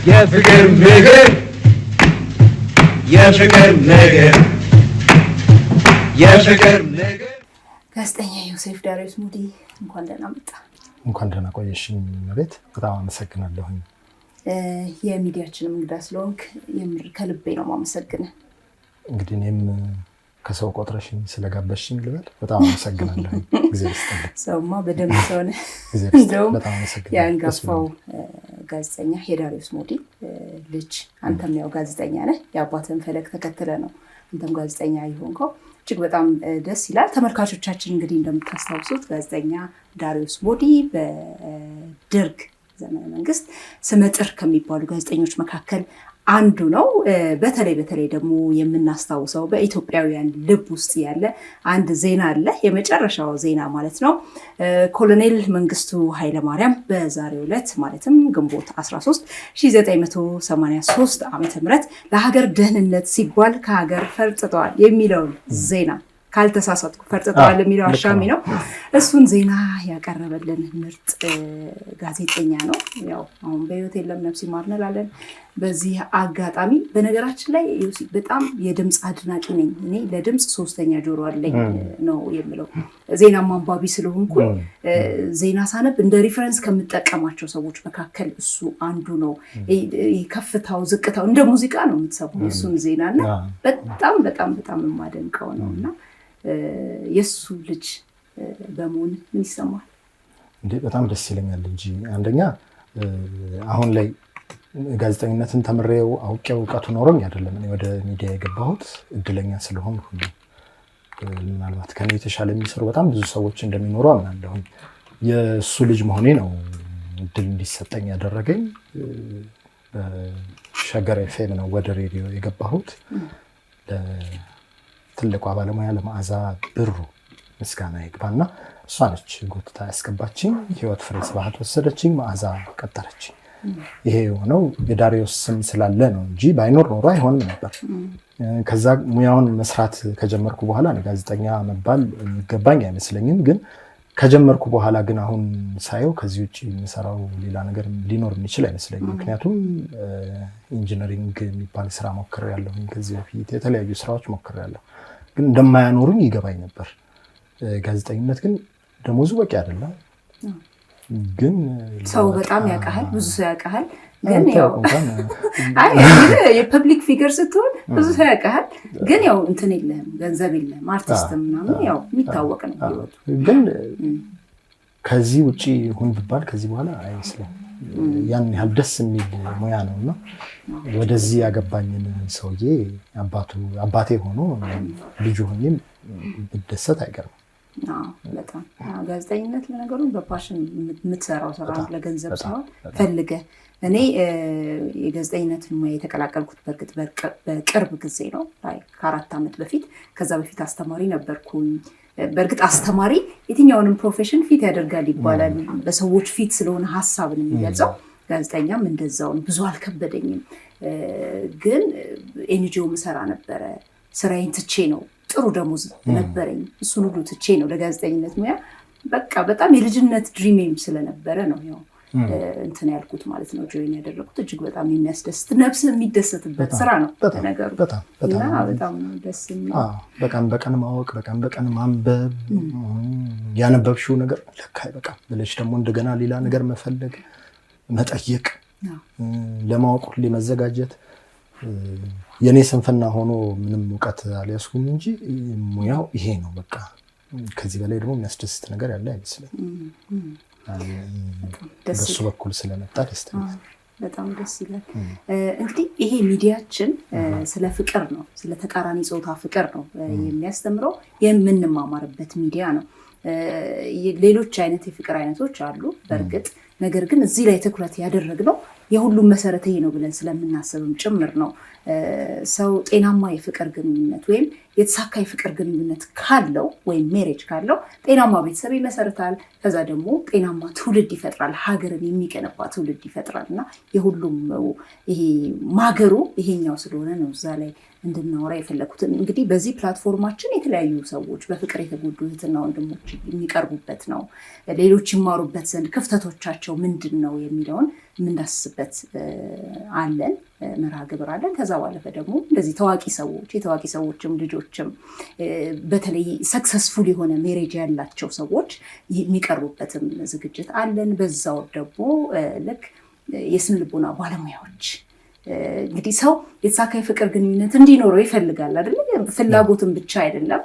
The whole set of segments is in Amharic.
የፍቅር ምግብ የፍቅር ምግብ የፍቅር ምግብ ጋዜጠኛ ዮሴፍ ዳሪዮስ ሙዲ እንኳን ደህና መጣ። እንኳን ደህና ቆየሽኝ ቤት። በጣም አመሰግናለሁ። የሚዲያችንም እንግዳ ስለሆንክ የምር ከልቤ ነው የማመሰግነው። እንግዲህ እኔም ከሰው ቆጥረሽኝ ስለጋበሽኝ ልበል በጣም አመሰግናለሁ። ጊዜ ይስጥልኝ። ሰውማ በደንብ ሰውነ እንደውም በጣም አመሰግናለሁ። ያንጋፋው ጋዜጠኛ ዳሪዮስ ሙዲ ልጅ አንተም ያው ጋዜጠኛ ነህ። የአባትህን ፈለግ ተከትለ ነው አንተም ጋዜጠኛ ይሆንከው። እጅግ በጣም ደስ ይላል። ተመልካቾቻችን እንግዲህ እንደምታስታውሱት ጋዜጠኛ ዳሪዮስ ሙዲ በደርግ ዘመነ መንግስት ስመጥር ከሚባሉ ጋዜጠኞች መካከል አንዱ ነው። በተለይ ደግሞ የምናስታውሰው በኢትዮጵያውያን ልብ ውስጥ ያለ አንድ ዜና አለ። የመጨረሻው ዜና ማለት ነው። ኮሎኔል መንግስቱ ኃይለማርያም በዛሬው ዕለት ማለትም ግንቦት 13 1983 ዓ.ም ለሀገር ደህንነት ሲባል ከሀገር ፈርጥተዋል የሚለውን ዜና ካልተሳሳትኩ ፈርጥተዋል የሚለው አሻሚ ነው። እሱን ዜና ያቀረበልን ምርጥ ጋዜጠኛ ነው። ያው አሁን በህይወት የለም ነፍስ ይማር እንላለን። በዚህ አጋጣሚ በነገራችን ላይ በጣም የድምፅ አድናቂ ነኝ። እኔ ለድምፅ ሶስተኛ ጆሮ አለኝ ነው የምለው። ዜና ማንባቢ ስለሆንኩ ዜና ሳነብ እንደ ሪፈረንስ ከምጠቀማቸው ሰዎች መካከል እሱ አንዱ ነው። ከፍታው ዝቅታው እንደ ሙዚቃ ነው የምትሰማው እሱን ዜናና በጣም የማደንቀው ነው። እና የሱ ልጅ በመሆን ምን ይሰማል? እንዴ በጣም ደስ ይለኛል እንጂ አንደኛ አሁን ላይ ጋዜጠኝነትን ተምሬው አውቄው እውቀቱ ኖሮኝ አይደለም እኔ ወደ ሚዲያ የገባሁት። እድለኛ ስለሆንኩ ምናልባት ከኔ የተሻለ የሚሰሩ በጣም ብዙ ሰዎች እንደሚኖሩ አምናለሁ። የሱ ልጅ መሆኔ ነው እድል እንዲሰጠኝ ያደረገኝ። በሸገር ኤፍኤም ነው ወደ ሬዲዮ የገባሁት። ትልቋ ባለሙያ ለመዓዛ ብሩ ምስጋና ይግባና እሷ ነች ጎትታ ያስገባችኝ። ህይወት ፍሬ ስብሐት ወሰደችኝ፣ መዓዛ ቀጠረችኝ። ይሄ የሆነው የዳሪዮስ ስም ስላለ ነው እንጂ ባይኖር ኖሮ አይሆንም ነበር። ከዛ ሙያውን መስራት ከጀመርኩ በኋላ ጋዜጠኛ መባል የሚገባኝ አይመስለኝም። ግን ከጀመርኩ በኋላ ግን አሁን ሳየው ከዚህ ውጭ የሚሰራው ሌላ ነገር ሊኖር የሚችል አይመስለኝም። ምክንያቱም ኢንጂነሪንግ የሚባል ስራ ሞክሬያለሁ። ከዚህ በፊት የተለያዩ ስራዎች ሞክሬያለሁ፣ ግን እንደማያኖሩኝ ይገባኝ ነበር። ጋዜጠኝነት ግን ደሞዙ በቂ አይደለም። ግን ሰው በጣም ያውቃል፣ ብዙ ሰው ያውቃል። ግን ያው የፐብሊክ ፊገር ስትሆን ብዙ ሰው ያውቃል። ግን ያው እንትን የለም፣ ገንዘብ የለም፣ አርቲስት ምናምን ያው የሚታወቅ ነው ህይወቱ። ግን ከዚህ ውጪ ሁን ብባል ከዚህ በኋላ አይመስልም። ያን ያህል ደስ የሚል ሙያ ነውና ወደዚህ ያገባኝን ሰውዬ አባቴ ሆኖ ልጁ ሆኜም ብደሰት አይገርም። በጣም ጋዜጠኝነት ለነገሩ በፓሽን የምትሰራው ስራ ለገንዘብ ሳይሆን ፈልገህ። እኔ የጋዜጠኝነትን ሙያ የተቀላቀልኩት በእርግጥ በቅርብ ጊዜ ነው፣ ከ4 ዓመት በፊት። ከዛ በፊት አስተማሪ ነበርኩኝ። በእርግጥ አስተማሪ የትኛውንም ፕሮፌሽን ፊት ያደርጋል ይባላል፣ በሰዎች ፊት ስለሆነ ሀሳብን የሚገልጸው። ጋዜጠኛም እንደዛውን ብዙ አልከበደኝም። ግን ኤንጂኦ ምሰራ ነበረ። ስራዬን ትቼ ነው፣ ጥሩ ደሞዝ ነበረኝ፣ እሱን ሁሉ ትቼ ነው ለጋዜጠኝነት ሙያ። በቃ በጣም የልጅነት ድሪሜም ስለነበረ ነው ያው እንትን ያልኩት ማለት ነው፣ ጆይን ያደረኩት። እጅግ በጣም የሚያስደስት ነፍስ የሚደሰትበት ስራ ነው ነገሩ እና በጣም ደስ የሚል በቀን ማወቅ፣ በቀን ማንበብ፣ ያነበብሽው ነገር ለካ አይበቃም ብለሽ ደግሞ እንደገና ሌላ ነገር መፈለግ፣ መጠየቅ፣ ለማወቅ ሁሌ መዘጋጀት። የኔ ስንፍና ሆኖ ምንም እውቀት አልያዝኩም እንጂ ሙያው ይሄ ነው በቃ። ከዚህ በላይ ደግሞ የሚያስደስት ነገር ያለ አይመስለኝም። በሱ በኩል ስለመጣ ደስተኛ በጣም ደስ ይላል። እንግዲህ ይሄ ሚዲያችን ስለ ፍቅር ነው፣ ስለ ተቃራኒ ጾታ ፍቅር ነው የሚያስተምረው፣ የምንማማርበት ሚዲያ ነው። ሌሎች አይነት የፍቅር አይነቶች አሉ በእርግጥ። ነገር ግን እዚህ ላይ ትኩረት ያደረግነው የሁሉም መሰረታዊ ነው ብለን ስለምናስብም ጭምር ነው። ሰው ጤናማ የፍቅር ግንኙነት ወይም የተሳካ የፍቅር ግንኙነት ካለው ወይም ሜሬጅ ካለው ጤናማ ቤተሰብ ይመሰርታል። ከዛ ደግሞ ጤናማ ትውልድ ይፈጥራል፣ ሀገርን የሚገነባ ትውልድ ይፈጥራል። እና የሁሉም ይሄ ማገሩ ይሄኛው ስለሆነ ነው እዛ ላይ እንድናወራ የፈለኩትን። እንግዲህ በዚህ ፕላትፎርማችን የተለያዩ ሰዎች በፍቅር የተጎዱ እህትና ወንድሞች የሚቀርቡበት ነው። ሌሎች ይማሩበት ዘንድ ክፍተቶቻቸው ምንድን ነው የሚለውን የምንዳስስበት አለን፣ መርሃ ግብር አለን። ከዛ ባለፈ ደግሞ እንደዚህ ታዋቂ ሰዎች የታዋቂ ሰዎችም ልጆችም በተለይ ሰክሰስፉል የሆነ ሜሬጅ ያላቸው ሰዎች የሚቀርቡበትም ዝግጅት አለን። በዛው ደግሞ ልክ የስነ ልቦና ባለሙያዎች እንግዲህ ሰው የተሳካ የፍቅር ግንኙነት እንዲኖረው ይፈልጋል አይደለም? ፍላጎትን ብቻ አይደለም።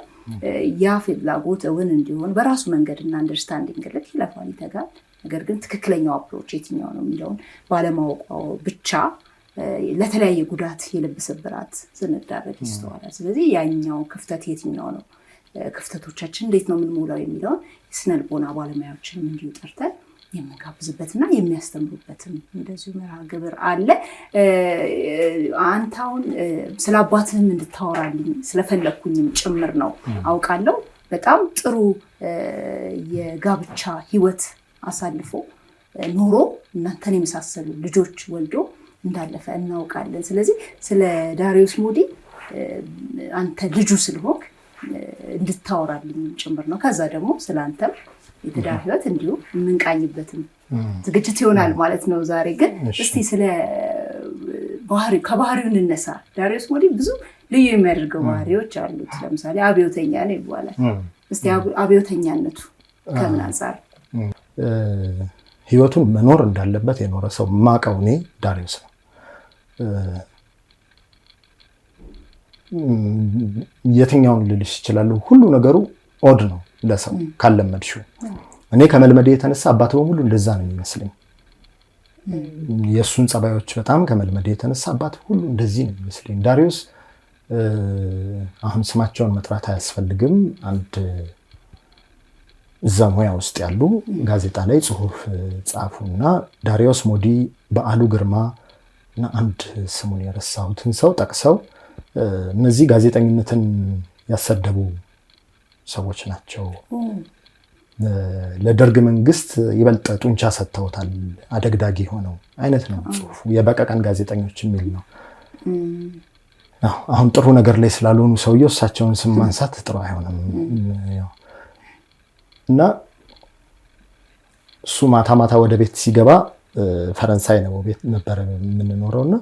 ያ ፍላጎት እውን እንዲሆን በራሱ መንገድና አንደርስታንዲንግ ልክ ይለፋል፣ ይተጋል። ነገር ግን ትክክለኛው አፕሮች የትኛው ነው የሚለውን ባለማወቅ ብቻ ለተለያየ ጉዳት፣ የልብ ስብራት ስንዳረግ ይስተዋላል። ስለዚህ ያኛው ክፍተት የትኛው ነው፣ ክፍተቶቻችን እንዴት ነው የምንሞላው የሚለውን የስነ ልቦና ባለሙያዎችንም እንዲሁ ጠርተን የምንጋብዝበትና የሚያስተምሩበትም እንደዚሁ መርሃ ግብር አለ። አንተ አሁን ስለ አባትህም እንድታወራልኝ ስለፈለግኩኝም ጭምር ነው አውቃለሁ። በጣም ጥሩ የጋብቻ ህይወት አሳልፎ ኖሮ እናንተን የመሳሰሉ ልጆች ወልዶ እንዳለፈ እናውቃለን። ስለዚህ ስለ ዳሪዮስ ሞዲ አንተ ልጁ ስለሆንክ እንድታወራልኝ ጭምር ነው። ከዛ ደግሞ ስለ አንተም የትዳር ህይወት እንዲሁ የምንቃኝበትም ዝግጅት ይሆናል ማለት ነው። ዛሬ ግን እስቲ ስለ ከባህሪው እንነሳ። ዳሪዮስ ሞዲ ብዙ ልዩ የሚያደርገው ባህሪዎች አሉት። ለምሳሌ አብዮተኛ ነው ይባላል። እስቲ አብዮተኛነቱ ከምን አንጻር? ህይወቱን መኖር እንዳለበት የኖረ ሰው ማቀው እኔ ዳሪዮስ ነው። የትኛውን ልልሽ ይችላሉ? ሁሉ ነገሩ ኦድ ነው ለሰው ካለመድሽው። እኔ ከመልመዴ የተነሳ አባቱ በሙሉ እንደዛ ነው የሚመስለኝ። የእሱን ጸባዮች በጣም ከመልመዴ የተነሳ አባቱ ሁሉ እንደዚህ ነው የሚመስለኝ። ዳሪዮስ አሁን ስማቸውን መጥራት አያስፈልግም። አንድ እዛ ሙያ ውስጥ ያሉ ጋዜጣ ላይ ጽሁፍ ጻፉና ዳሪዮስ ሞዲ፣ በዓሉ ግርማ እና አንድ ስሙን የረሳሁትን ሰው ጠቅሰው እነዚህ ጋዜጠኝነትን ያሰደቡ ሰዎች ናቸው፣ ለደርግ መንግስት ይበልጥ ጡንቻ ሰጥተውታል፣ አደግዳጊ ሆነው አይነት ነው ጽሁፉ። የበቀቀን ጋዜጠኞች የሚል ነው። አሁን ጥሩ ነገር ላይ ስላልሆኑ ሰውየው እሳቸውን ስም ማንሳት ጥሩ አይሆንም። እና እሱ ማታ ማታ ወደ ቤት ሲገባ ፈረንሳይ ነው ቤት ነበር የምንኖረውና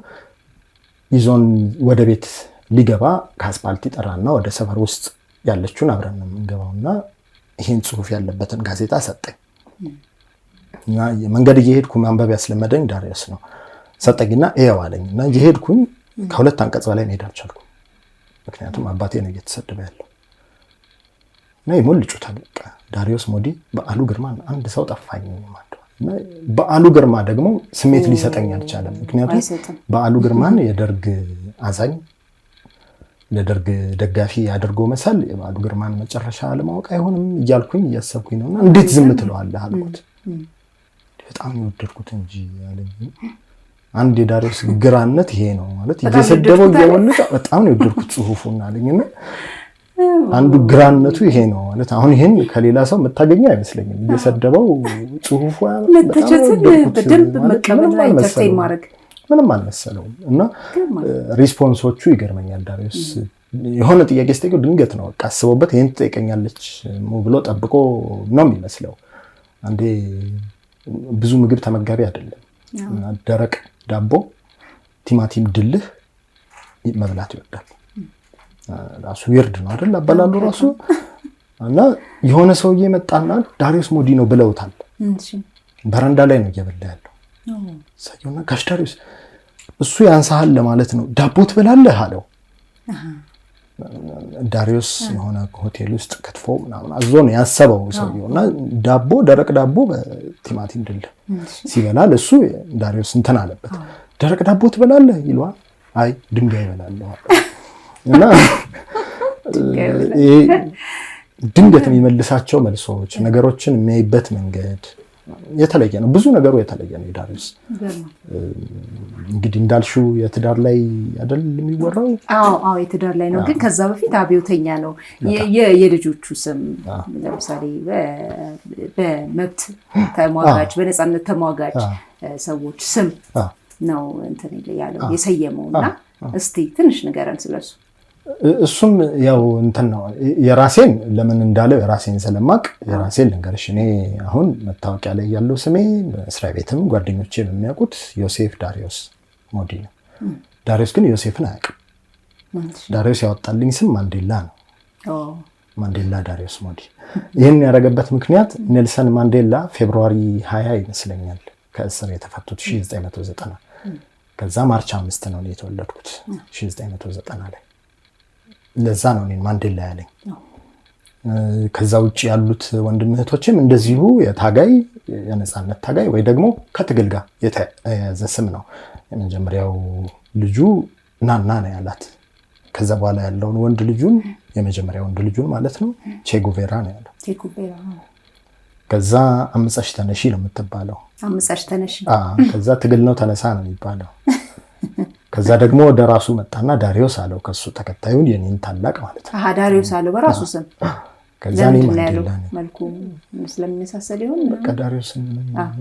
ይዞን ወደ ቤት ሊገባ ከአስፓልት ጠራና ወደ ሰፈር ውስጥ ያለችውን አብረን ነው የምንገባውና ይህን ጽሁፍ ያለበትን ጋዜጣ ሰጠኝ እና መንገድ እየሄድኩ ማንበብ ያስለመደኝ ዳሪዮስ ነው። ሰጠኝና ይኸው አለኝ እና እየሄድኩኝ ከሁለት አንቀጽ በላይ መሄድ አልቻልኩም። ምክንያቱም አባቴ ነው እየተሰደበ ያለው እና ይሞልጩታል። በቃ ዳሪዮስ ሞዲ፣ በዓሉ ግርማ፣ አንድ ሰው ጠፋኝ ማለት እና በዓሉ ግርማ ደግሞ ስሜት ሊሰጠኝ አልቻለም። ምክንያቱም በዓሉ ግርማን የደርግ አዛኝ ለደርግ ደጋፊ አድርጎ መሳል የበዓሉ ግርማን መጨረሻ ለማወቅ አይሆንም እያልኩኝ እያሰብኩኝ ነውና እንዴት ዝም ትለዋለህ አልኩት። በጣም የወደድኩት እንጂ አለኝ። አንድ የዳሪዮስ ግራነት ይሄ ነው ማለት እየሰደበው እየወለቀ በጣም ነው የወደድኩት ጽሁፉን አለኝና አንዱ ግራነቱ ይሄ ነው ማለት አሁን ይሄን ከሌላ ሰው የምታገኘው አይመስለኝም። እየሰደበው ጽሁፉ በደንብ መቀበል ላይ ተርቴን ማድረግ ምንም አልመሰለውም እና ሪስፖንሶቹ ይገርመኛል። ዳሪዮስ የሆነ ጥያቄ ስጠይቀው ድንገት ነው በቃ አስቦበት ይሄን ትጠይቀኛለች ብሎ ጠብቆ ነው የሚመስለው። አንዴ ብዙ ምግብ ተመጋቢ አይደለም እና ደረቅ ዳቦ፣ ቲማቲም ድልህ መብላት ይወዳል። ራሱ ዊርድ ነው አይደል አበላሉ ራሱ። እና የሆነ ሰውዬ መጣና ዳሪዮስ ሞዲ ነው ብለውታል። በረንዳ ላይ ነው እየበላ ያለው ሰውየውና ጋሽ ዳሪዮስ እሱ ያንሳሃል ለማለት ነው ዳቦ ትበላለህ አለው። ዳሪዮስ የሆነ ሆቴል ውስጥ ክትፎ ምናምን አዞ ነው ያሰበው ሰውየውና ዳቦ፣ ደረቅ ዳቦ በቲማቲም ድልህ ሲበላ እሱ ዳሪዮስ እንትን አለበት። ደረቅ ዳቦ ትበላለህ ይለዋል። አይ ድንጋይ እበላለሁ እና ድንገት የሚመልሳቸው መልሶች፣ ነገሮችን የሚያይበት መንገድ የተለየ ነው። ብዙ ነገሩ የተለየ ነው የዳሪዮስ። እንግዲህ እንዳልሽው የትዳር ላይ አይደል የሚወራው? አዎ የትዳር ላይ ነው። ግን ከዛ በፊት አብዮተኛ ነው። የልጆቹ ስም ለምሳሌ በመብት ተሟጋች በነፃነት ተሟጋች ሰዎች ስም ነው እንትን ያለው የሰየመውና እስቲ ትንሽ ንገረን ስለሱ። እሱም ያው እንትን ነው የራሴን ለምን እንዳለው የራሴን ስለማቅ የራሴን ልንገርሽ። እኔ አሁን መታወቂያ ላይ ያለው ስሜ መስሪያ ቤትም ጓደኞቼ የሚያውቁት ዮሴፍ ዳሪዮስ ሞዲ ነው። ዳሪዮስ ግን ዮሴፍን አያውቅም። ዳሪዮስ ያወጣልኝ ስም ማንዴላ ነው። ማንዴላ ዳሪዮስ ሞዲ። ይህን ያደረገበት ምክንያት ኔልሰን ማንዴላ ፌብሩዋሪ 20 ይመስለኛል ከእስር የተፈቱት 1990። ከዛ ማርች 5 ነው የተወለድኩት 1990 ላይ። ለዛ ነው እኔን ማንዴላ ያለኝ። ከዛ ውጭ ያሉት ወንድም እህቶችም እንደዚሁ የታጋይ የነፃነት ታጋይ ወይ ደግሞ ከትግል ጋር የተያያዘ ስም ነው። የመጀመሪያው ልጁ ናና ነው ያላት። ከዛ በኋላ ያለውን ወንድ ልጁን የመጀመሪያ ወንድ ልጁን ማለት ነው ቼጉቬራ ነው ያለው። ከዛ አምፀሽ ተነሺ ነው የምትባለው። አምፀሽ ተነሺ። ከዛ ትግል ነው ተነሳ ነው የሚባለው። ከዛ ደግሞ ወደ ራሱ መጣና ዳሪዮስ አለው ከሱ ተከታዩን የኔን ታላቅ ማለት ነው። ዳሪዮስ አለው በራሱ ስም። ከዛ እኔ ማንዴላ ነኝ። መልኩ ስለሚመሳሰል ይሆን በቃ ዳሪዮስን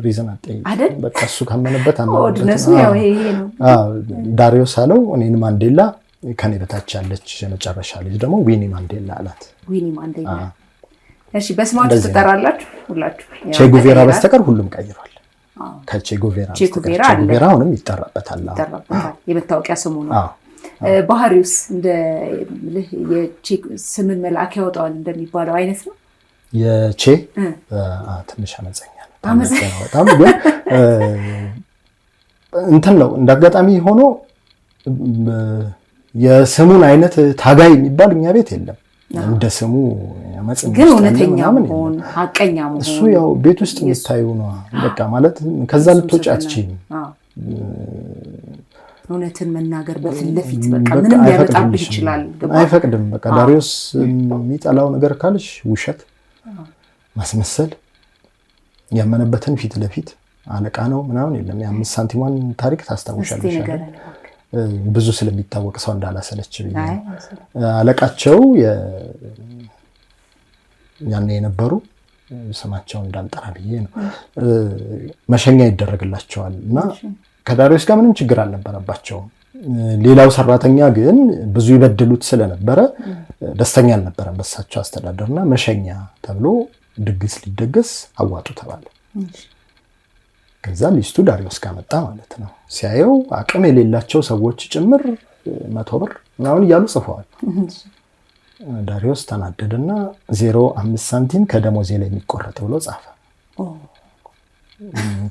ሪዝን አጠይቅ አይደል? በቃ እሱ ካመነበት ኦድነሱ ያው ይሄ ነው። ዳሪዮስ አለው እኔን ማንዴላ፣ ከኔ በታች ያለች የመጨረሻ ልጅ ደግሞ ዊኒ ማንዴላ አላት። ዊኒ ማንዴላ። እሺ በስማችሁ ትጠራላችሁ ሁላችሁ? ቼጉቬራ በስተቀር ሁሉም ቀይሯል። ከቼጉቬራ ቼጉቬራ አሁንም ይጠራበታል። የመታወቂያ ስሙ ነው። ባህሪውስ እንደ ስምን መልአክ ያወጣዋል እንደሚባለው አይነት ነው። የቼ ትንሽ አመፀኛ ነው በጣም ግን እንትን ነው። እንዳጋጣሚ ሆኖ የስሙን አይነት ታጋይ የሚባል እኛ ቤት የለም። እንደ ስሙ ግን እውነተኛ መሆን ሐቀኛ መሆን እሱ ያው ቤት ውስጥ የምታዩ ነው። በቃ ማለት ከዛ ልትወጪ አትችይም። እውነትን መናገር በፊት ለፊት በቃ ምንም ሊያመጣብህ ይችላል። አይፈቅድም። በቃ ዳሪዮስ የሚጠላው ነገር ካልሽ ውሸት፣ ማስመሰል፣ ያመነበትን ፊት ለፊት አለቃ ነው ምናምን የለም። የ5 ሳንቲሟን ታሪክ ታስታውሻለሽ? ብዙ ስለሚታወቅ ሰው እንዳላሰለች ብዬ አለቃቸው ያኔ የነበሩ ስማቸው እንዳልጠራ ብዬ ነው መሸኛ ይደረግላቸዋል እና ከዳሪዮስ ጋር ምንም ችግር አልነበረባቸውም። ሌላው ሰራተኛ ግን ብዙ ይበድሉት ስለነበረ ደስተኛ አልነበረም በሳቸው አስተዳደርና መሸኛ ተብሎ ድግስ ሊደገስ አዋጡ ተባለ። ከዛ ሊስቱ ዳሪዮስ ጋር መጣ ማለት ነው። ሲያየው አቅም የሌላቸው ሰዎች ጭምር 100 ብር ምናምን እያሉ ጽፈዋል። ዳሪዮስ ተናደደና 0.5 ሳንቲም ከደሞዜ ላይ የሚቆረጥ ብሎ ጻፈ።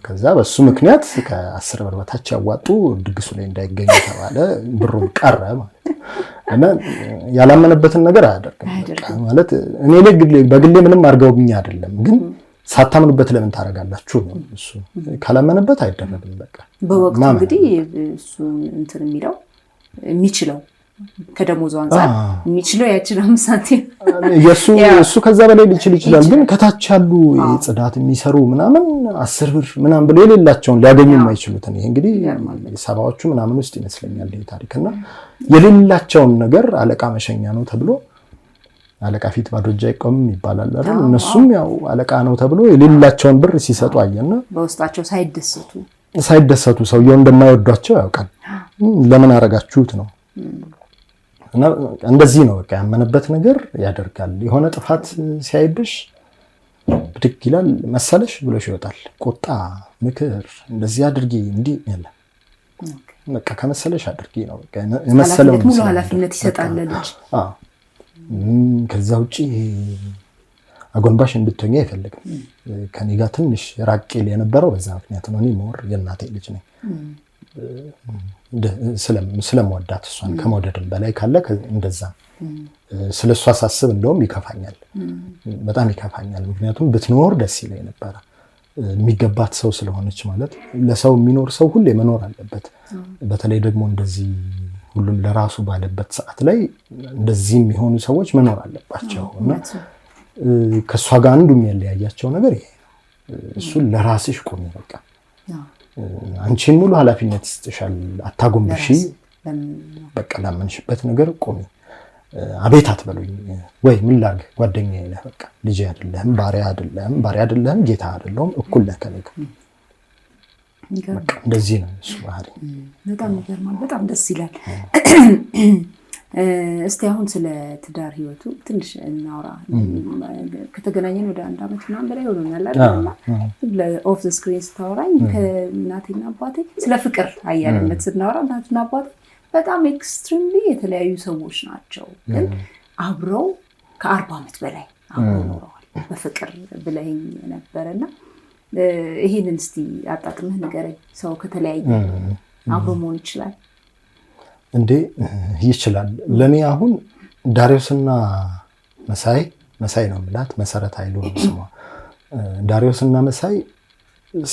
ከዛ በሱ ምክንያት ከ10 ብር በታች ያዋጡ ድግሱ ላይ እንዳይገኙ ተባለ። ብሩም ቀረ ማለት ነው። እና ያላመነበትን ነገር አያደርግም ማለት እኔ በግሌ ምንም አድርገውብኝ አይደለም ግን ሳታምኑበት ለምን ታረጋላችሁ ነው እሱ። ካላመነበት አይደረግም። በቃ በወቅቱ እንግዲህ እሱ እንትን የሚለው የሚችለው ከደሞዙ አንፃር የሚችለው ያችን 5 ሳንቲም እሱ ከዛ በላይ ሊችል ይችላል። ግን ከታች ያሉ ጽዳት የሚሰሩ ምናምን 10 ብር ምናምን ብለው የሌላቸውን ሊያገኙ የማይችሉትን ይሄ እንግዲህ ሰባዎቹ ምናምን ውስጥ ይመስለኛል ይሄ ታሪክና የሌላቸውን ነገር አለቃ መሸኛ ነው ተብሎ አለቃ ፊት ባዶ እጅ አይቆምም ይባላል አይደል? እነሱም ያው አለቃ ነው ተብሎ የሌላቸውን ብር ሲሰጡ አየና በውስጣቸው ሳይደሰቱ ሰውየው እንደማይወዷቸው ያውቃል። ለምን አረጋችሁት ነው። እና እንደዚህ ነው በቃ ያመነበት ነገር ያደርጋል። የሆነ ጥፋት ሲያይብሽ ብድግ ይላል መሰለሽ ብሎሽ ይወጣል። ቁጣ፣ ምክር፣ እንደዚህ አድርጊ እንዲህ ያለ በቃ ከመሰለሽ አድርጊ ነው በቃ የመሰለው ሙሉ ኃላፊነት ይሰጣል ልጅ። ከዛ ውጪ አጎንባሽ እንድትሆኚ አይፈልግም። ከኔ ጋር ትንሽ ራቅ ይል የነበረው በዛ ምክንያት ነው። እኔ ሞር የእናቴ ልጅ ነኝ። ስለምወዳት እሷን ከመውደድም በላይ ካለ እንደዛ ስለሷ ሳስብ እንደውም ይከፋኛል፣ በጣም ይከፋኛል። ምክንያቱም ብትኖር ደስ ይለኝ ነበረ። የሚገባት ሰው ስለሆነች ማለት ለሰው የሚኖር ሰው ሁሌ መኖር አለበት። በተለይ ደግሞ እንደዚህ ሁሉም ለራሱ ባለበት ሰዓት ላይ እንደዚህ የሚሆኑ ሰዎች መኖር አለባቸው እና ከሷ ጋር አንዱ የሚያለያያቸው ነገር ይሄ እሱን ለራስሽ ቁሚ በቃ አንቺን ሙሉ ኃላፊነት ይስጥሻል አታጎንብሺ በቃ ላመንሽበት ነገር ቁሚ አቤት አትበሉኝ ወይ ምን ላድርግ ጓደኛዬ ነህ በቃ ልጅ አይደለም ባሪያ አይደለም ጌታ አይደለም እኩል ነህ ከኔ ጋር በቃ እንደዚህ ነው እሱ ባህሪ በጣም ይገርማል በጣም ደስ ይላል እስቲ አሁን ስለ ትዳር ህይወቱ ትንሽ እናውራ ከተገናኘን ወደ 1 አመት ምናምን በላይ ሆኖኛል አይደል ለኦፍ ዘ ስክሪን ስታወራኝ ከእናቴና አባቴ ስለ ፍቅር አያልነት ስናወራ እናትና አባቴ በጣም ኤክስትሪምሊ የተለያዩ ሰዎች ናቸው ግን አብረው ከ40 አመት በላይ አብረው ኖረዋል በፍቅር ብለኝ ነበርና ይሄንን እስቲ አጣጥመህ ንገረኝ ሰው ከተለያየ አብሮ መሆን ይችላል እንዴ ይችላል ለኔ አሁን ዳሪዮስና መሳይ ነው ማለት መሰረት ኃይሉ ነው ስሟ ዳሪዮስና መሳይ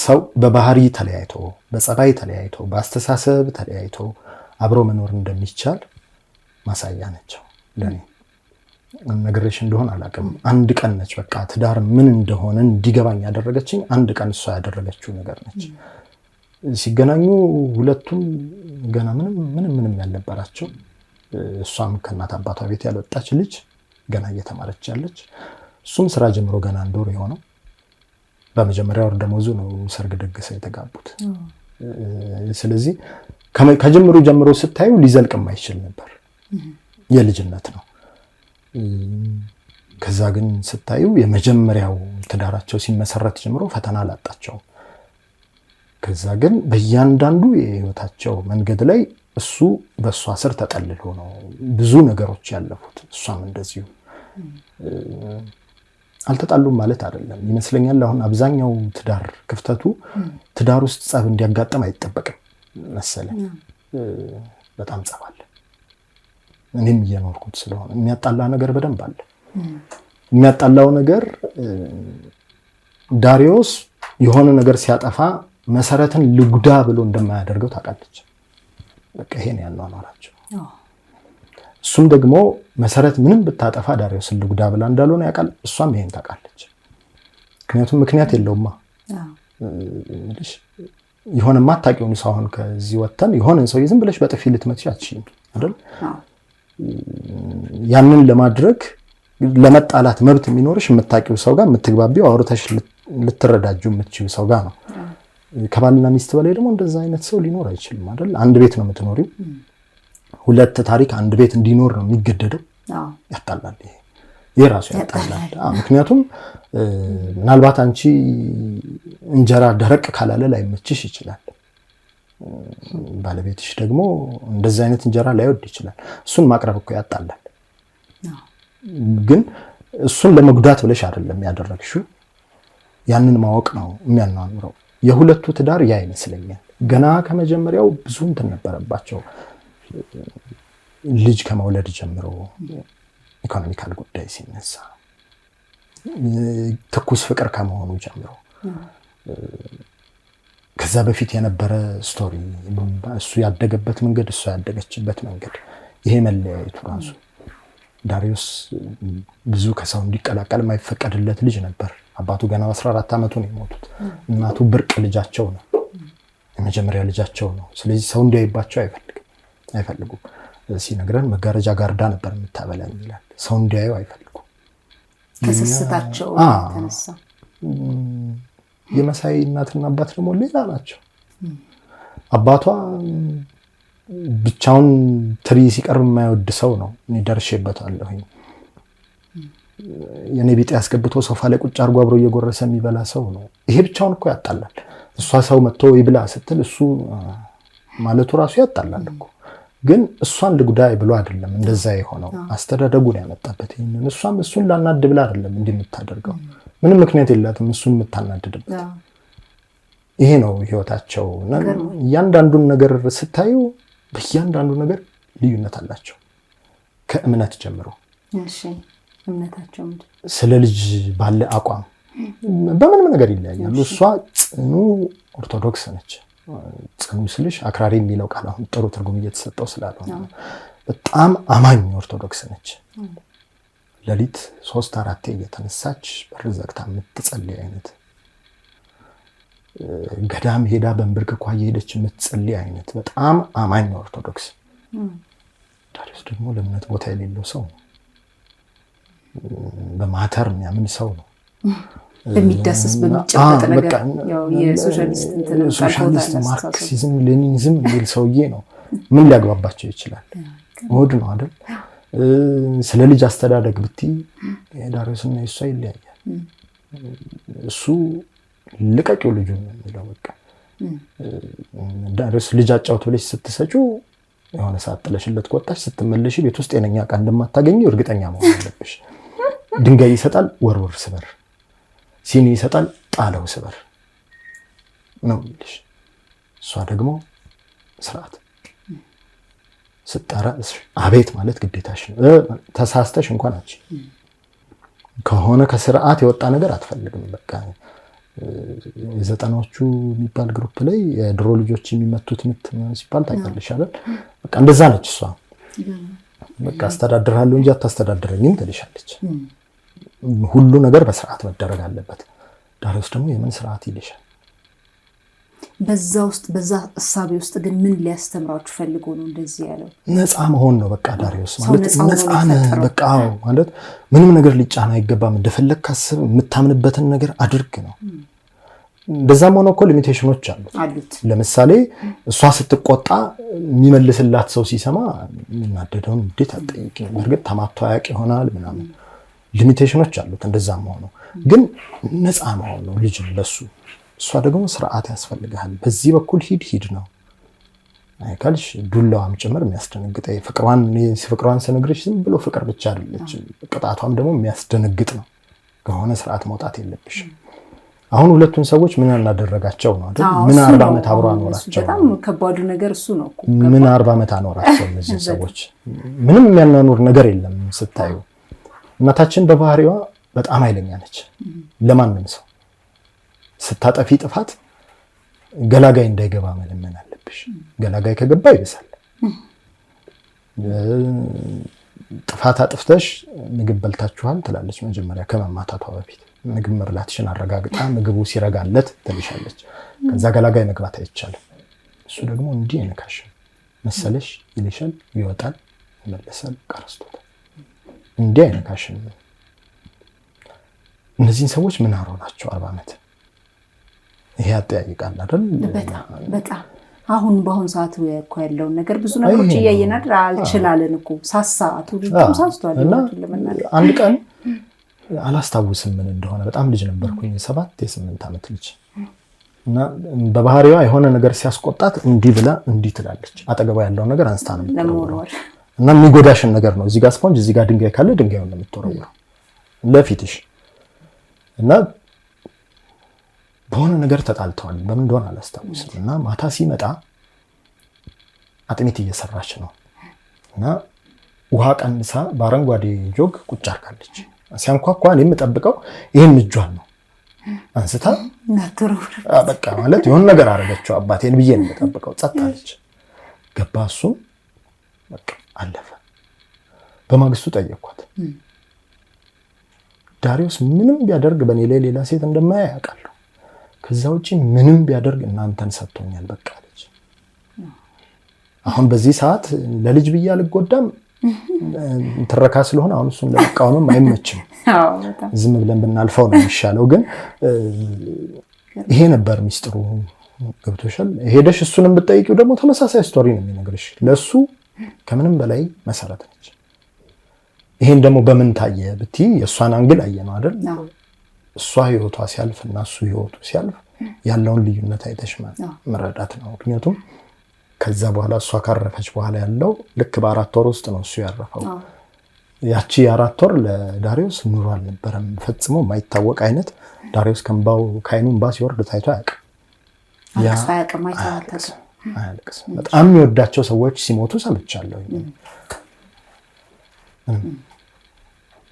ሰው በባህሪ ተለያይቶ በጸባይ ተለያይቶ በአስተሳሰብ ተለያይቶ አብሮ መኖር እንደሚቻል ማሳያ ናቸው ለኔ ነገርሽ እንደሆነ አላውቅም አንድ ቀን ነች በቃ ትዳር ምን እንደሆነ እንዲገባኝ ያደረገችኝ አንድ ቀን እሷ ያደረገችው ነገር ነች ሲገናኙ ሁለቱም ገና ምንም ያልነበራቸው እሷም ከእናት አባቷ ቤት ያልወጣች ልጅ ገና እየተማረች ያለች እሱም ስራ ጀምሮ ገና እንደወር የሆነው በመጀመሪያው ወር ደሞዙ ነው ሰርግ ደግሰው የተጋቡት ስለዚህ ከጀምሩ ጀምሮ ስታዩ ሊዘልቅ የማይችል ነበር የልጅነት ነው ከዛ ግን ስታዩ የመጀመሪያው ትዳራቸው ሲመሰረት ጀምሮ ፈተና አላጣቸው ከዛ ግን በእያንዳንዱ የህይወታቸው መንገድ ላይ እሱ በሷ ስር ተጠልሎ ነው ብዙ ነገሮች ያለፉት እሷም እንደዚሁ አልተጣሉም ማለት አይደለም ይመስለኛል አሁን አብዛኛው ትዳር ክፍተቱ ትዳር ውስጥ ጸብ እንዲያጋጥም አይጠበቅም መሰለኝ በጣም ጸብ አለ እኔም እየኖርኩት ስለሆነ የሚያጣላ ነገር በደንብ አለ የሚያጣላው ነገር ዳሪዮስ የሆነ ነገር ሲያጠፋ መሰረትን ልጉዳ ብሎ እንደማያደርገው ታውቃለች በቃ ይሄን ያለው አኗራቸው እሱም ደግሞ መሰረት ምንም ብታጠፋ ዳሪዮስን ልጉዳ ብላ እንዳልሆነ ያውቃል እሷም ይሄን ታውቃለች ምክንያት የለውማ የሆነ ማታቂውን ሰው አሁን ከዚህ ወተን የሆነን ሰው ዝም ብለሽ በጥፊ ልትመትሽ አትችይም አይደል ያንን ለማድረግ ለመጣላት መብት የሚኖርሽ የምታቂው ሰው ጋር የምትግባቢው አውርተሽ ልትረዳጁ የምትችይው ሰው ጋር ነው ከባልና ሚስት በላይ ደግሞ እንደዛ አይነት ሰው ሊኖር አይችልም አይደል አንድ ቤት ነው የምትኖሪው ሁለት ታሪክ አንድ ቤት እንዲኖር ነው የሚገደደው ያጣላል ይሄ ራሱ ያጣላል ምክንያቱም ምናልባት አንቺ እንጀራ ደረቅ ካላለ ላይመችሽ ይችላል ባለቤትሽ ደግሞ እንደዛ አይነት እንጀራ ላይወድ ይችላል እሱን ማቅረብ እኮ ያጣላል ግን እሱን ለመጉዳት ብለሽ አይደለም ያደረግሽው ያንን ማወቅ ነው የሚያናምረው የሁለቱ ትዳር ያ ይመስለኛል ገና ከመጀመሪያው ብዙ እንትን ነበረባቸው ልጅ ከመውለድ ጀምሮ ኢኮኖሚካል ጉዳይ ሲነሳ ትኩስ ፍቅር ከመሆኑ ጀምሮ ከዛ በፊት የነበረ ስቶሪ እሱ ያደገበት መንገድ እሱ ያደገችበት መንገድ ይሄ መለያየቱ ራሱ ዳሪዮስ ብዙ ከሰው እንዲቀላቀል የማይፈቀድለት ልጅ ነበር አባቱ ገና 14 አመቱ ነው የሞቱት እናቱ ብርቅ ልጃቸው ነው የመጀመሪያ ልጃቸው ነው ስለዚህ ሰው እንዲያይባቸው አይፈልጉም ሲነግረን መጋረጃ ጋርዳ ነበር የምታበላኝ ይላል ሰው እንዲያዩ አይፈልጉም ከስስታቸው ተነሳ የመሳይ እናትና አባት ደግሞ ሌላ ናቸው አባቷ ብቻውን ትሪ ሲቀርብ የማይወድ ሰው ነው እኔ ደርሼበታለሁ የኔ ቢጤ ያስገብቶ ሶፋ ላይ ቁጭ አርጎ አብሮ እየጎረሰ የሚበላ ሰው ነው ይሄ ብቻውን እኮ ያጣላል እሷ ሰው መጥቶ ይብላ ስትል እሱ ማለቱ ራሱ ያጣላል እኮ ግን እሷን ልጉዳይ ብሎ አይደለም እንደዛ የሆነው አስተዳደጉን ያመጣበት እሷም እሱን ላናድ ብላ አይደለም እንደምታደርገው ምንም ምክንያት የላትም እሱን የምታናድድበት ይሄ ነው ህይወታቸው እያንዳንዱን ነገር ስታዩ በእያንዳንዱ ነገር ልዩነት አላቸው ከእምነት ጀምሮ እሺ እምነታቸው ስለ ልጅ ባለ አቋም በምንም ነገር ይለያያሉ እሷ ጽኑ ኦርቶዶክስ ነች ጽኑ ስልሽ አክራሪ የሚለው ቃል አሁን ጥሩ ትርጉም እየተሰጠው ስላልሆነ በጣም አማኝ ኦርቶዶክስ ነች ለሊት 3-4 እየተነሳች በር ዘግታ የምትጸልይ አይነት ገዳም ሄዳ በእንብርክኳ እየሄደች የምትጸልይ አይነት በጣም አማኝ ነው ኦርቶዶክስ። ዳሪዮስ ደግሞ ለእምነት ቦታ የሌለው ሰው ነው። በማተር የሚያምን ሰው ነው። በሚዳስስ በሚጨበጥ ነገር ያው የሶሻሊስት ሶሻሊስት ማርክሲዝም ሌኒኒዝም የሚል ሰውዬ ነው። ምን ሊያግባባቸው ይችላል? እሑድ ነው አይደል? ስለ ልጅ አስተዳደግ ብትይ ዳሪዮስና የእሷ ይለያያል። እሱ ልቀቂው ልጁ ነው የሚለው። በቃ ዳሪዮስ ልጅ አጫውት ብለሽ ስትሰጪው የሆነ ሰዓት ጥለሽለት ከወጣሽ ስትመለሽ ቤት ውስጥ የነኛ ዕቃ እንደማታገኝ እርግጠኛ መሆን አለብሽ። ድንጋይ ይሰጣል፣ ወርወር ስበር፣ ሲኒ ይሰጣል፣ ጣለው ስበር ነው የሚልሽ። እሷ ደግሞ ስርዓት ስጠራ አቤት ማለት ግዴታሽ ነው። ተሳስተሽ እንኳን አንቺ ከሆነ ከስርዓት የወጣ ነገር አትፈልግም። በቃ የዘጠናዎቹ የሚባል ግሩፕ ላይ የድሮ ልጆች የሚመቱት ምት ሲባል ታውቂያለሽ አይደል? በቃ እንደዛ ነች እሷ። በቃ አስተዳድርሃለሁ እንጂ አታስተዳድረኝም ትልሻለች። ሁሉ ነገር በስርዓት መደረግ አለበት። ዳሪዮስ ደግሞ የምን ስርዓት ይልሻል? በዛ ውስጥ በዛ እሳቤ ውስጥ ግን ምን ሊያስተምራችሁ ፈልጎ ነው እንደዚህ ያለው? ነፃ መሆን ነው በቃ። ዳሪዮስ ማለት ነፃ ነህ በቃ ማለት ምንም ነገር ሊጫና አይገባም። እንደፈለግ ካስብ የምታምንበትን ነገር አድርግ ነው። እንደዛም ሆነ እኮ ሊሚቴሽኖች አሉት። ለምሳሌ እሷ ስትቆጣ የሚመልስላት ሰው ሲሰማ የሚናደደውን እንዴት አጠይቂ ነው። በእርግጥ ተማቶ አያውቅ ይሆናል ምናምን ሊሚቴሽኖች አሉት። እንደዛም ሆነ ግን ነፃ መሆን ነው ልጅ ለሱ። እሷ ደግሞ ስርዓት ያስፈልጋል። በዚህ በኩል ሂድ ነው አይካልሽ። ዱላዋም ጭምር የሚያስደነግጠኝ ፍቅሯን ስነግርሽ ዝም ብሎ ፍቅር ብቻ አይደለች፣ ቅጣቷም ደግሞ የሚያስደነግጥ ነው። ከሆነ ስርዓት መውጣት የለብሽም። አሁን ሁለቱን ሰዎች ምን እናደረጋቸው ነው አይደል? ምን 40 ዓመት አብሮ አኖራቸው። በጣም ከባዱ ነገር እሱ ነው እኮ። ምን 40 ዓመት አኖራቸው እነዚህ ሰዎች። ምንም የሚያናኑር ነገር የለም ስታዩ። እናታችን በባህሪዋ በጣም ኃይለኛ ነች ለማንም ሰው። ስታጠፊ ጥፋት ገላጋይ እንዳይገባ መለመን አለብሽ። ገላጋይ ከገባ ይብሳል። ጥፋት አጥፍተሽ ምግብ በልታችኋል ትላለች መጀመሪያ ከመማታቷ በፊት። ምግብ መብላትሽን አረጋግጣ ምግቡ ሲረጋለት ትልሻለች። ከዛ ገላጋይ መግባት አይቻልም። እሱ ደግሞ እንዲህ አይነካሽ መሰለሽ ይልሻል፣ ይወጣል፣ ይመለሳል፣ ቀረስቶታል። እንዲህ አይነካሽ። እነዚህን ሰዎች ምን አሮ ናቸው 40 ዓመት? ይሄ አጠያይቃል አይደል? በጣም አሁን በአሁን ሰዓት እኮ ያለውን ነገር ብዙ ነገሮች እያየን አይደል? አልችላለን እኮ ሳሳቱ ልጅም ሳስቷል። አንድ ቀን አላስታውስም ምን እንደሆነ በጣም ልጅ ነበርኩኝ፣ 7-8 ዓመት ልጅ እና በባህሪዋ የሆነ ነገር ሲያስቆጣት እንዲህ ብላ እንዲህ ትላለች። አጠገቧ ያለውን ነገር አንስታ ነው የምትወረውረው እና የሚጎዳሽን ነገር ነው። እዚህ ጋር ስፖንጅ፣ እዚህ ጋር ድንጋይ ካለ ድንጋዩን ነው የምትወረውረው ለፊትሽ። እና በሆነ ነገር ተጣልተዋል፣ በምን እንደሆነ አላስታውስም። እና ማታ ሲመጣ አጥሚት እየሰራች ነው እና ውሃ ቀንሳ በአረንጓዴ ጆግ ቁጭ አርጋለች። ሲያንኳኳ እኔ የምጠብቀው ይሄን እጇን ነው አንስታ በቃ ማለት የሆነ ነገር አረገችው አባቴን ብዬ ነው የምጠብቀው። ጸጥ አለች። ገባ እሱ በቃ አለፈ። በማግስቱ ጠየኳት። ዳሪዮስ ምንም ቢያደርግ በእኔ ላይ ሌላ ሴት እንደማያ ያውቃለሁ። ከዛ ውጪ ምንም ቢያደርግ እናንተን ሰጥቶኛል በቃ አለች። አሁን በዚህ ሰዓት ለልጅ ብዬ አልጎዳም ትረካ ስለሆነ አሁን እሱን ለመቃወምም አይመችም። ዝም ብለን ብናልፈው ነው የሚሻለው። ግን ይሄ ነበር ሚስጥሩ። ገብቶሻል? ሄደሽ እሱንም ብትጠይቂው ደግሞ ተመሳሳይ ስቶሪ ነው የሚነግርሽ። ለሱ ከምንም በላይ መሰረት ነች። ይሄን ደግሞ በምን ታየ ብትይ የእሷን አንግል አየ ነው አይደል? እሷ ህይወቷ ሲያልፍ እና እሱ ህይወቱ ሲያልፍ ያለውን ልዩነት አይተሽ መረዳት ነው። ምክንያቱም ከዛ በኋላ እሷ ካረፈች በኋላ ያለው ልክ በ4 ወር ውስጥ ነው እሱ ያረፈው። ያቺ 4 ወር ለዳሪዮስ ኑሮ አልነበረም፣ ፈጽሞ የማይታወቅ አይነት። ዳሪዮስ ከአይኑ እንባ ሲወርድ ታይቶ አያውቅም። በጣም የሚወዳቸው ሰዎች ሲሞቱ ሰምቻለሁ።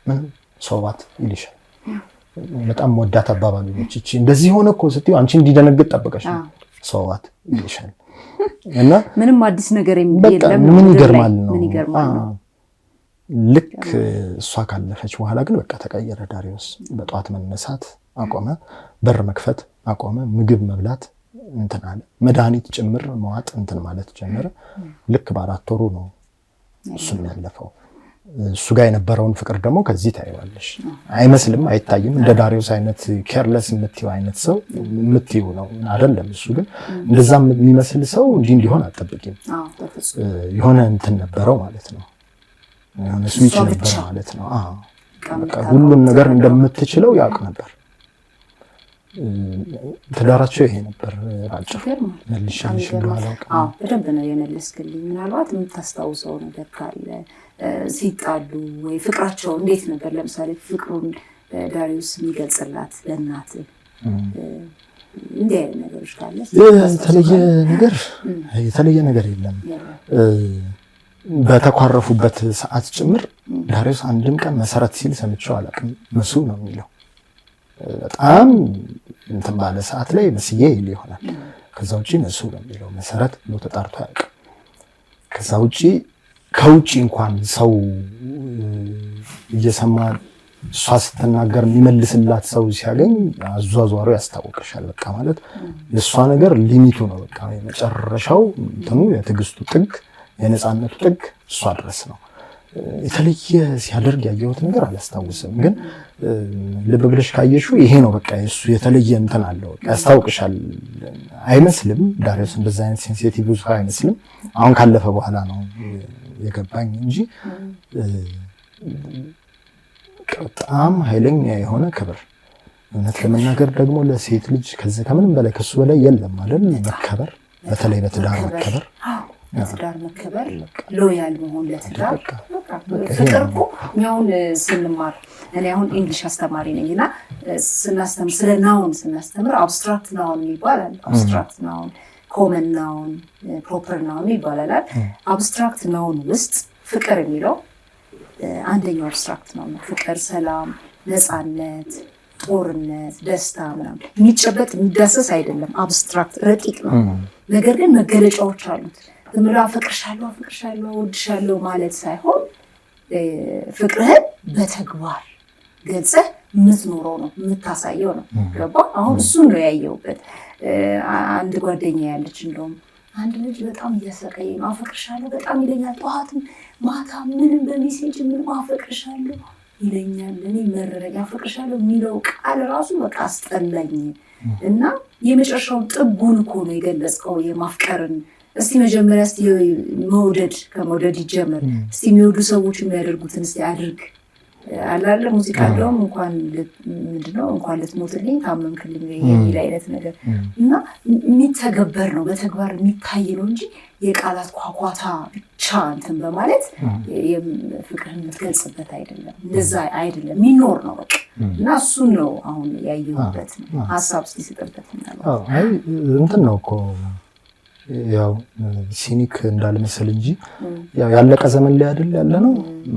ምን ሰውባት ይልሻል። በጣም ወዳት አባባሉ ነች እቺ። እንደዚህ ሆነ እኮ ስትዩ አንቺ እንዲደነግጥ ጠበቀሽ ነው ሰውባት ይልሻል። እና ምንም አዲስ ነገር የለም። ምን ይገርማል ነው። ልክ እሷ ካለፈች በኋላ ግን በቃ ተቀየረ ዳሪዮስ። በጧት መነሳት አቆመ። በር መክፈት አቆመ። ምግብ መብላት እንትን አለ። መድኃኒት ጭምር መዋጥ እንትን ማለት ጀመረ። ልክ በ4 ወሩ ነው እሱም ያለፈው። እሱ ጋር የነበረውን ፍቅር ደግሞ ከዚህ ታይዋለሽ። አይመስልም፣ አይታይም። እንደ ዳሪዮስ አይነት ኬርለስ የምትይው አይነት ሰው የምትይው ነው አይደለም። እሱ ግን እንደዛም የሚመስል ሰው እንዲሆን አትጠብቂም። የሆነ እንትን ነበረው ማለት ነው። የሆነ ስዊች ነበር ማለት ነው። በቃ ሁሉን ነገር እንደምትችለው ያውቅ ነበር። ትዳራቸው ይሄ ነበር። አጭር መልሽልሽ አላውቅም። በደንብ ነው የመለስክልኝ። ምናልባት የምታስታውሰው ነገር ካለ ሲጣሉ ወይ ፍቅራቸው እንዴት ነበር? ለምሳሌ ፍቅሩን ዳሪዮስ የሚገልጽላት ለእናት እንዲህ አይነት ነገሮች ካለ የተለየ ነገር የለም። በተኳረፉበት ሰዓት ጭምር ዳሪዮስ አንድም ቀን መሰረት ሲል ሰምቼው አላውቅም። መሱ ነው የሚለው። በጣም እንትን ባለ ሰዓት ላይ መስዬ ይል ይሆናል። ከዛ ውጪ መሱ ነው የሚለው። መሰረት ብሎ ተጣርቶ አያውቅም። ከዛ ውጪ ከውጪ እንኳን ሰው እየሰማ እሷ ስትናገር የሚመልስላት ሰው ሲያገኝ አዟዟሩ ያስታውቅሻል። በቃ ማለት የእሷ ነገር ሊሚቱ ነው። በቃ የመጨረሻው እንትኑ የትዕግስቱ ጥግ፣ የነፃነቱ ጥግ እሷ ድረስ ነው። የተለየ ሲያደርግ ያየሁት ነገር አላስታውስም። ግን ልብ ብለሽ ካየሽው ይሄ ነው በቃ እሱ የተለየ እንትን አለው። ያስታውቅሻል። አይመስልም ዳሪዮስ እንደዛ አይነት ሴንሲቲቭ ሰው አይመስልም። አሁን ካለፈ በኋላ ነው የገባኝ እንጂ በጣም ኃይለኛ የሆነ ክብር። እውነት ለመናገር ደግሞ ለሴት ልጅ ከዚህ ከምንም በላይ ከሱ በላይ የለም አይደል? መከበር፣ በተለይ በትዳር መከበር፣ ለትዳር መከበር፣ ሎያል መሆን ለትዳር። ፍቅር እኮ እኛውን ስንማር እኔ አሁን እንግሊሽ አስተማሪ ነኝና ስናስተምር ስለ ናውን ስናስተምር አብስትራክት ናውን ይባላል። አብስትራክት ናውን፣ ኮመን ናውን፣ ፕሮፐር ናውን ይባላል። አብስትራክት ናውን ውስጥ ፍቅር የሚለው አንደኛው አብስትራክት ነው። ፍቅር፣ ሰላም፣ ነፃነት፣ ጦርነት፣ ደስታ ምናምን የሚጨበጥ የሚዳሰስ አይደለም። አብስትራክት ረቂቅ ነው። ነገር ግን መገለጫዎች አሉት። ዝም ብሎ አፈቅርሻለሁ እወድሻለሁ ማለት ሳይሆን ፍቅርህን በተግባር ገልጸህ የምትኖረው ነው፣ የምታሳየው ነው። ገባ? አሁን እሱን ነው ያየሁበት። አንድ ጓደኛ ያለች እንደውም አንድ ልጅ በጣም እያሰቀኝ ነው። አፈቅርሻለሁ በጣም ይለኛል፣ ጠዋትም ማታ ምንም በሜሴጅ ምንም አፈቅርሻለሁ ይለኛል። እኔ መረረኝ። አፈቅርሻለሁ የሚለው ቃል ራሱ በቃ አስጠላኝ። እና የመጨረሻውን ጥጉን እኮ ነው የገለጽከው የማፍቀርን። እስቲ መጀመሪያ እስቲ መውደድ ከመውደድ ይጀመር። እስቲ የሚወዱ ሰዎች የሚያደርጉትን እስቲ አድርግ አላለ ሙዚቃ እንደውም ምንድነው እንኳን ልትሞትልኝ ታመምክልኝ የሚል አይነት ነገር እና የሚተገበር ነው፣ በተግባር የሚታይ ነው እንጂ የቃላት ኳኳታ ብቻ እንትን በማለት ፍቅርን የምትገልጽበት አይደለም። እንደዛ አይደለም፣ የሚኖር ነው በቃ። እና እሱን ነው አሁን ያየሁበት። ሀሳብ እስቲ ስጥበት ምናልባት እንትን ነው እኮ ያው ሲኒክ እንዳልመስል እንጂ ያው ያለቀ ዘመን ላይ አይደል ያለ ነው።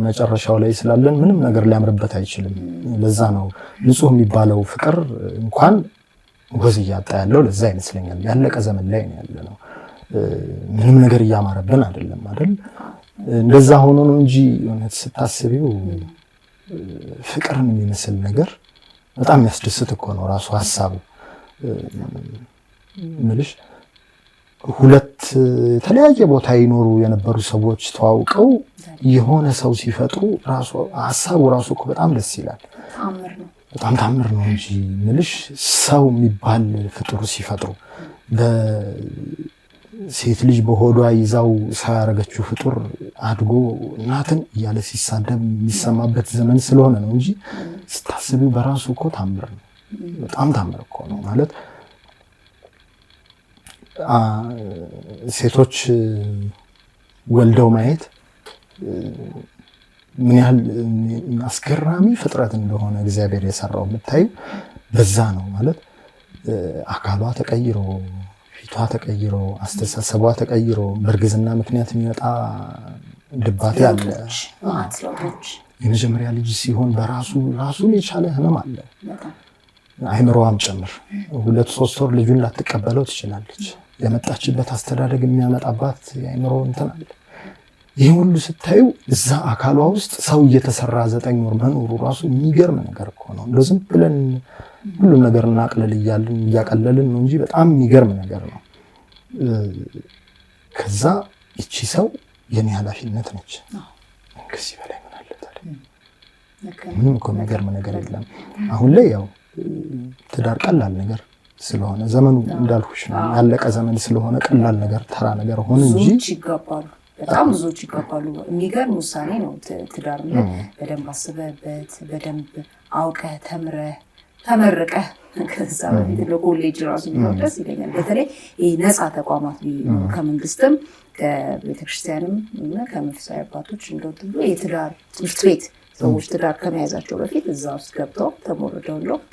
መጨረሻው ላይ ስላለን ምንም ነገር ሊያምርበት አይችልም። ለዛ ነው ንጹህ የሚባለው ፍቅር እንኳን ወዝ እያጣ ያለው ለዛ ይመስለኛል። ያለቀ ዘመን ላይ ነው ያለ ነው። ምንም ነገር እያማረብን አይደለም አይደል? እንደዛ ሆኖ ነው እንጂ እውነት ስታስቢው ፍቅርን የሚመስል ነገር በጣም ያስደስት እኮ ነው ራሱ ሐሳቡ ምልሽ። ሁለት የተለያየ ቦታ ይኖሩ የነበሩ ሰዎች ተዋውቀው የሆነ ሰው ሲፈጥሩ ራሱ ሐሳቡ ራሱ እኮ በጣም ደስ ይላል። በጣም ታምር ነው እንጂ ምልሽ ሰው የሚባል ፍጡር ሲፈጥሩ በሴት ልጅ በሆዷ ይዛው ሰው ያደረገችው ፍጡር አድጎ እናትን እያለ ሲሳደብ የሚሰማበት ዘመን ስለሆነ ነው እንጂ ስታስቢው በራሱ እኮ ታምር ነው። በጣም ታምር እኮ ነው ማለት ሴቶች ወልደው ማየት ምን ያህል አስገራሚ ፍጥረት እንደሆነ እግዚአብሔር የሰራው የምታዩ በዛ ነው ማለት አካሏ ተቀይሮ፣ ፊቷ ተቀይሮ፣ አስተሳሰቧ ተቀይሮ በእርግዝና ምክንያት የሚመጣ ድባቴ አለ። የመጀመሪያ ልጅ ሲሆን ራሱን የቻለ ህመም አለ። አይምሮዋም ጭምር 2-3 ወር ልጁን ላትቀበለው ትችላለች። የመጣችበት አስተዳደግ የሚያመጣባት የአይምሮ እንትን አለ። ይህ ሁሉ ስታዩ እዛ አካሏ ውስጥ ሰው እየተሰራ 9 ወር መኖሩ ራሱ የሚገርም ነገር እኮ ነው። እንደው ዝም ብለን ሁሉም ነገር እናቅልል እያቀለልን ነው እንጂ በጣም የሚገርም ነገር ነው። ከዛ እቺ ሰው የኔ ኃላፊነት ነች። ከዚህ በላይ ምን አለ ታዲያ? ምንም እኮ የሚገርም ነገር የለም። አሁን ላይ ያው ትዳር ቀላል ነገር ስለሆነ ዘመኑ እንዳልኩሽ ነው ያለቀ ዘመን ስለሆነ ቀላል ነገር ተራ ነገር ሆነ እንጂ ይጋባሉ፣ በጣም ብዙዎች ይጋባሉ። የሚገርም ውሳኔ ነው ትዳር። በደንብ አስበህበት በደንብ አውቀህ ተመርቀህ ከዛ በፊት ለኮሌጅ ራሱ ቢሆን ደስ ይለኛል። በተለይ ይህ ነፃ ተቋማት ከመንግስትም ከቤተክርስቲያንም እና ከመንፈሳዊ አባቶች እንደወጡ የትዳር ትምህርት ቤት ሰዎች ትዳር ከመያዛቸው በፊት እዛ ውስጥ ገብተው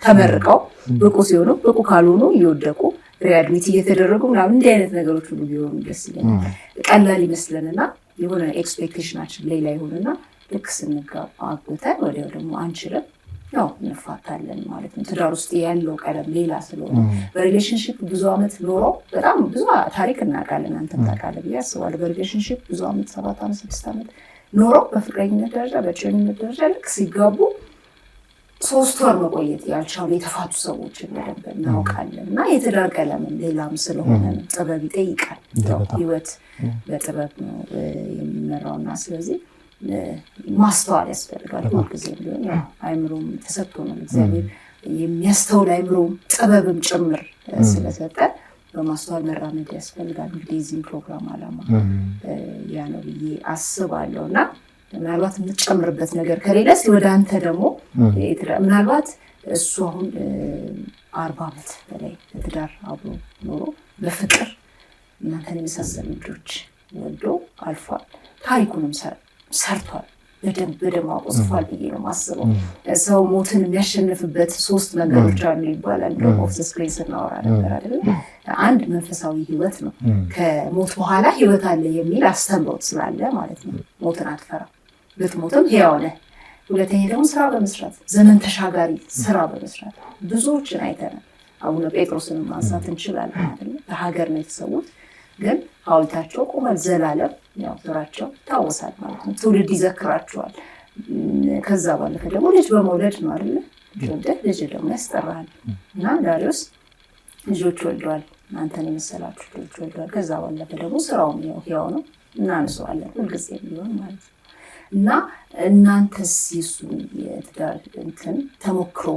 ተመርቀው ብቁ ሲሆኑ ብቁ ካልሆኑ እየወደቁ ሪያድሚት እየተደረጉ ምናምን እንዲህ አይነት ነገሮች ሁሉ ቢሆኑ ደስ ይለኛል። ቀላል ይመስለንና የሆነ ኤክስፔክቴሽናችን ሌላ ይሆንና ልክ ስንጋባ አግብተን ወዲያው ደግሞ አንችልም ያው እንፋታለን ማለት ነው። ትዳር ውስጥ ያለው ቀለም ሌላ ስለሆነ በሪሌሽንሺፕ ብዙ ዓመት ኖሮ በጣም ብዙ ታሪክ እናውቃለን። አንተም ታውቃለህ ብዬ አስባለሁ። በሪሌሽንሺፕ ብዙ ዓመት 7 ዓመት 6 ዓመት ኖሮ በፍቅረኝነት ደረጃ በእጮኝነት ደረጃ ልክ ሲጋቡ 3 ወር መቆየት ያልቻሉ የተፋቱ ሰዎችን በደንብ እናውቃለን። እና የትዳር ቀለምን ሌላም ስለሆነ ጥበብ ይጠይቃል። ህይወት በጥበብ ነው የሚመራውና ስለዚህ ማስተዋል ያስፈልጋል። ሁልጊዜም ቢሆን አይምሮም ተሰጥቶ ነው እግዚአብሔር የሚያስተውል አይምሮም ጥበብም ጭምር ስለሰጠን በማስተዋል መራመድ ያስፈልጋል። እንግዲህ እዚህም ፕሮግራም ዓላማ ያ ነው ብዬ አስባለሁ። እና ምናልባት የምትጨምርበት ነገር ከሌለ እስኪ ወደ አንተ ደግሞ ምናልባት እሱ አሁን 40 ዓመት በላይ በትዳር አብሮ ኖሮ በፍቅር እናንተን የመሳሰሉ ልጆች ወልዶ አልፏል። ታሪኩንም ሰርቷል። በደንብ አቆስፏል ብዬ ነው የማስበው። ሰው ሞትን የሚያሸንፍበት 3 ነገሮች አሉ ይባላል። ኦፍ ዘ ስክሪን ስናወራ ነበር አይደል? አንድ መንፈሳዊ ህይወት ነው። ከሞት በኋላ ህይወት አለ የሚል አስተምሮት ስላለ ማለት ነው። ሞትን አትፈራም፣ ብትሞትም ሕያው ነህ። ሁለተኛ ደግሞ ስራ በመስራት ዘመን ተሻጋሪ ስራ በመስራት ብዙዎችን አይተናል። አቡነ ጴጥሮስን ማንሳት እንችላለን አይደል? በሀገር ነው የተሰዉት፣ ግን ሐውልታቸው ቆሟል ዘላለም። ያው ስራቸው ይታወሳል ማለት ነው። ትውልድ ይዘክራቸዋል። ከዛ ባለፈ ደግሞ ልጅ በመውለድ ነው አይደል? ልጅ ደግሞ ያስጠራል። እና ዳሪዮስ ልጆች ወልደዋል፣ እናንተን የመሰላችሁ ልጆች ወልደዋል። ከዛ ባለፈ ደግሞ ስራውም ያው ነው፣ እናንሰዋለን ሁልጊዜም ቢሆን ማለት ነው። እና እናንተስ የሱ የትዳር እንትን ተሞክሮ